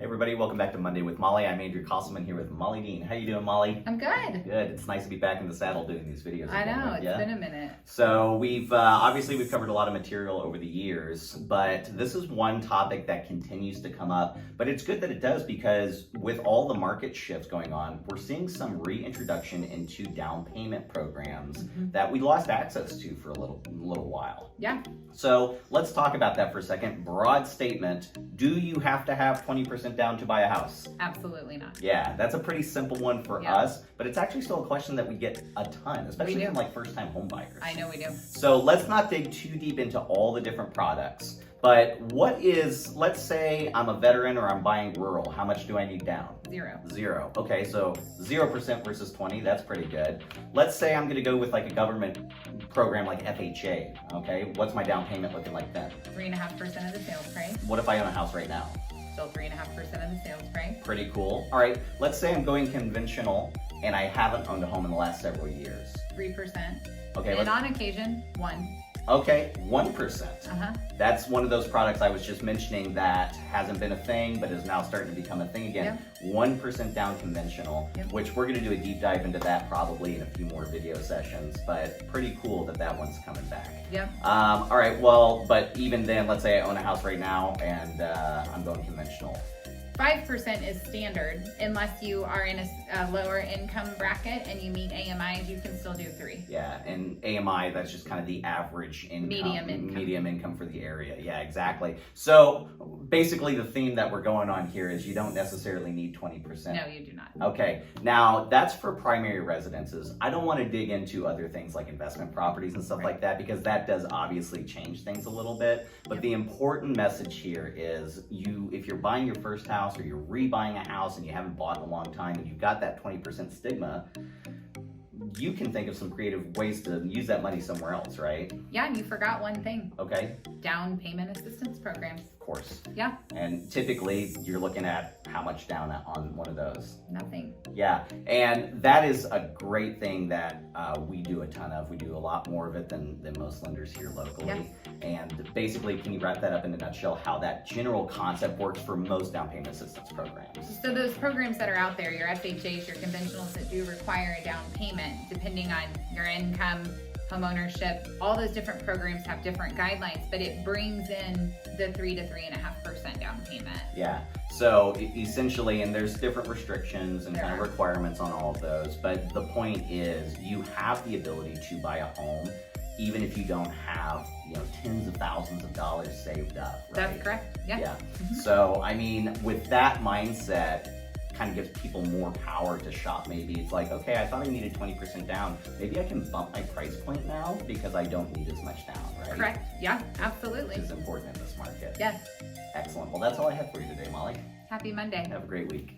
Everybody, welcome back to Monday with Molly. I'm Andrew Kosselman here with Molly Dean. How you doing, Molly? I'm good. Good. It's nice to be back in the saddle doing these videos. I again know, with it's ya. been a minute. So we've obviously covered a lot of material over the years, but this is one topic that continues to come up. But it's good that it does because with all the market shifts going on, we're seeing some reintroduction into down payment programs that we lost access to for a little while. Yeah. So let's talk about that for a second. Broad statement: do you have to have 20% down to buy a house? Absolutely not. Yeah, that's a pretty simple one for Yeah. us, but it's actually still a question that we get a ton, especially do. from like first-time home buyers. I know we do. So let's not dig too deep into all the different products, but what is, let's say I'm a veteran or I'm buying rural, how much do I need down? Zero. Zero. Okay, so 0% versus 20, that's pretty good. Let's say I'm gonna go with like a government program like FHA, okay? What's my down payment looking like then? 3.5% of the sales price. What if I own a house right now? Still 3.5% of the sales price. Pretty cool. All right, let's say I'm going conventional and I haven't owned a home in the last several years. 3%. Okay, And on occasion, 1. okay, 1%. Uh-huh. That's one of those products I was just mentioning that hasn't been a thing, but is now starting to become a thing again. 1% down conventional, Yep. which we're gonna do a deep dive into that probably in a few more video sessions, but pretty cool that that one's coming back. Yep. All right, well, but even then, let's say I own a house right now and I'm going conventional. 5% is standard unless you are in a lower income bracket and you meet AMIs, you can still do 3. Yeah, and AMI, that's just kind of the average income. Medium income. For the area. Yeah, exactly. So basically the theme that we're going on here is you don't necessarily need 20%. No, you do not. Okay, now that's for primary residences. I don't want to dig into other things like investment properties and stuff like that because that does obviously change things a little bit. But the important message here is if you're buying your first house or you're rebuying a house and you haven't bought in a long time and you've got that 20% stigma, you can think of some creative ways to use that money somewhere else, right? Yeah, and you forgot one thing. Okay, Down payment assistance programs. of course. Yeah, And typically you're looking at how much down on one of those. nothing. Yeah, and that is a great thing that we do a ton of. We do a lot more of it than most lenders here locally. Yes. And basically, can you wrap that up in a nutshell, how that general concept works for most down payment assistance programs? So those programs that are out there, your FHAs, your conventionals that do require a down payment, depending on your income, home ownership, all those different programs have different guidelines, but it brings in the 3 to 3.5% down payment. Yeah, so essentially, and there's different restrictions and There kind of are. requirements on all of those, but the point is you have the ability to buy a home even if you don't have, tens of thousands of dollars saved up, right? That's correct. Yeah. Yeah. So, I mean, with that mindset, kind of gives people more power to shop. Maybe it's like, okay, I thought I needed 20% down. Maybe I can bump my price point now because I don't need as much down, right? Correct. Yeah, absolutely. Which is important in this market. Yes. Excellent. Well, that's all I have for you today, Molly. Happy Monday. Have a great week.